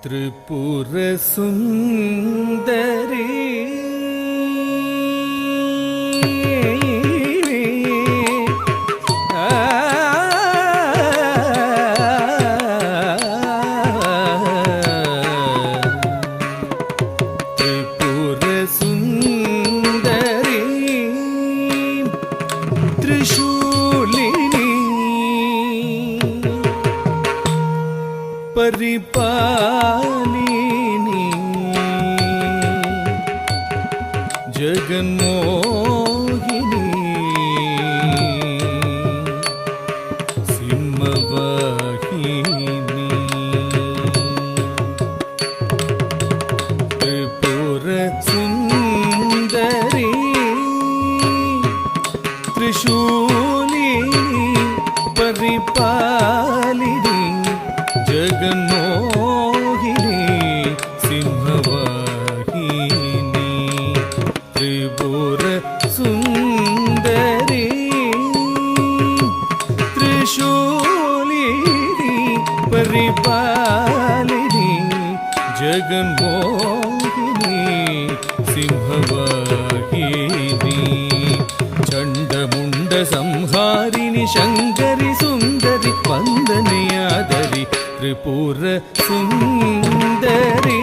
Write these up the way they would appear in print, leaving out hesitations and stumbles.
त्रिपुर सुंदरी त्रिपुर सुंदरी त्रिशूलिनी परिपालिनी जगन्मोहिनी सिंहवाहिनी त्रिपुर सुंदरी त्रिशूलिनी परिपालिनी जगन्मोहिनी सिंहवाहिनी त्रिपुर सुंदरी त्रिशूलिनी परिपालिनी जगन्मोहिनी सिंहवाहिनी चंडमुंड संहारिणी शंकरी सुंदरी वंदनीयादरी त्रिपुर सुंदरी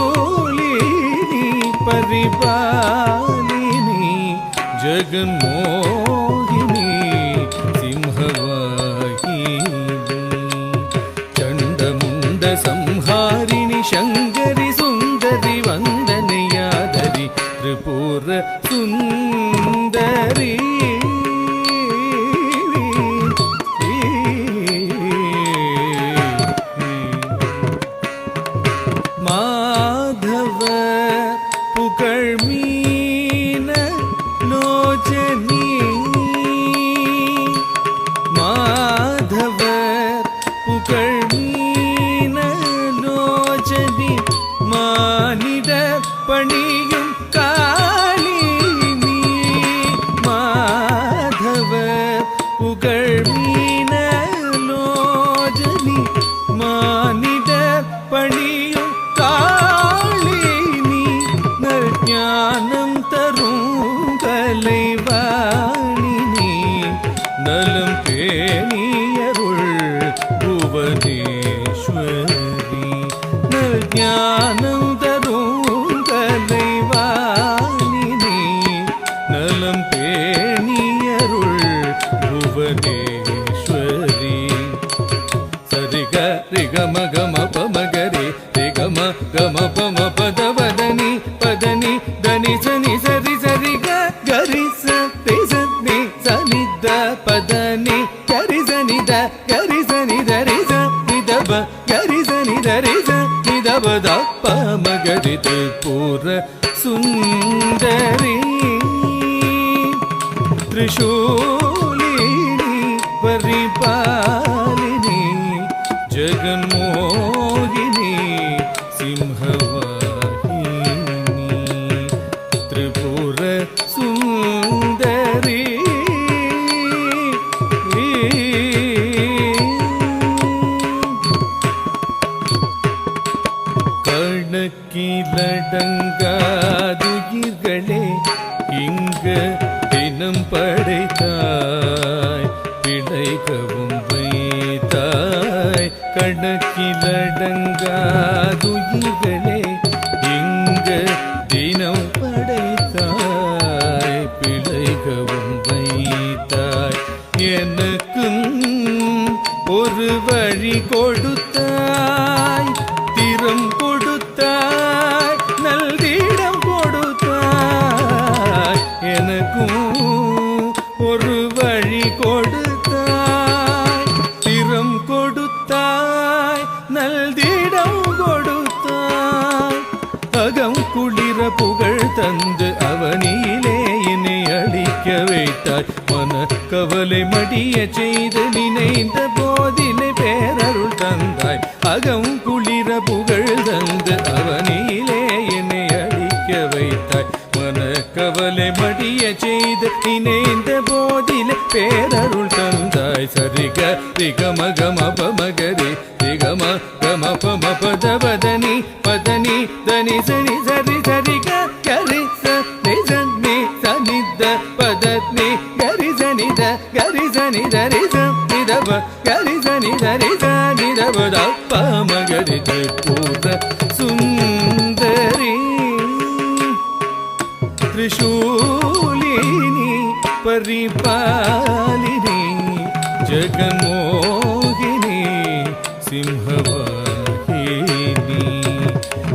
त्रिशूलिनी परिपालिनी जगन्मोहिनी सिंहवाहिनी चंडमुंड संहारिणी शंकरी सुंदरी वंदनीयादरी त्रिपुर सुंदरी माधव पुकर्मीन लोचनी माधव पुकर्मीन लोचनी मानिद पणियुं कालिनी माधव पुकर्मीन लोचनी मानिद पणियुं कालिनी ज्ञानं तरुं कलैवाणिनी नलं पेणियरुள் भुवनेश्वरी ज्ञानं तरुं कलैवाणिनी नलं पेणियरुள் भुवनेश्वरी सरिग रिगम गम पमगरे रिगम गम पम पदवदनी पदनी दनि सनि सरि सरि गरि सति सनि सनि द पदनी गरि सनि द गरि सनि दरि सनि दब गरि सनि दरि सनि दब द पमगरि त्रिपुर सुंदरी त्रिशूलिनी परिपालिनी जगन्मोहिनी सिंहवाहिनी त्रिपुर सुंदरी கணக்கிலடங்காதுயிர்களே இங்க தினம் படைத்தாய் பிழைக்கவும் வைத்தாய் கணக்கிலடங்காதுயிர்களே இங்க தினம் படைத்தாய் பிழைக்கவும் வைத்தாய் எனக்கும் ஒரு வழி கொடுத்தாய் திறம் கொடுத்தாய் நல்திடம் கொடுத்தாய் எனக்கும் ஒரு வழி கொடுத்தாய் திறம் கொடுத்தாய் நல்திடம் கொடுத்தாய் அகம் குளிர புகழ் தந்து அவனியிலே என்னை அழிக்க வைத்தாய் மன கவலை மடிய செய்து நினைந்த போதிலே பேரருள் தந்தாய் அகம் குளிர புகழ் தந்து அவனியிலே என்னை அழிக்க வைத்தாய் மன கவலை நிலை மடிய செய்து நினைந்த போதிலே பேரருள் தந்தாய் சரிக ரிகம கம பமகரி ரிகம கம பம பத பதனி பதனி தனி சனி சரி சரிக கரி சனி சனி சனித பதனி கரி சனித கரி சனி தரி சனிதப கரி சனி தரி சனிதப பமகரி திரிபுர சுந்தரி त्रिशूलिनी परिपालिनी जगन्मोहिनी सिंहवाहिनी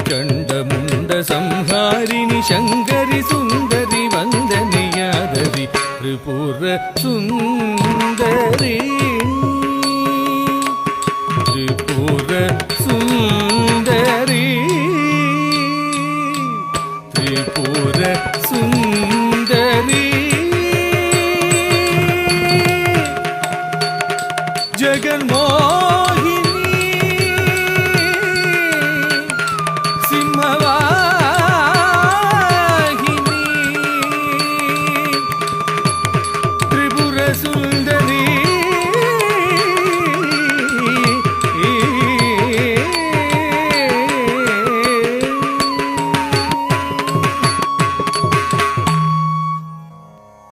चण्डमुण्ड संहारिणी शङ्करि सुन्दरि वन्दनीयादरि त्रिपुर सुन्दरी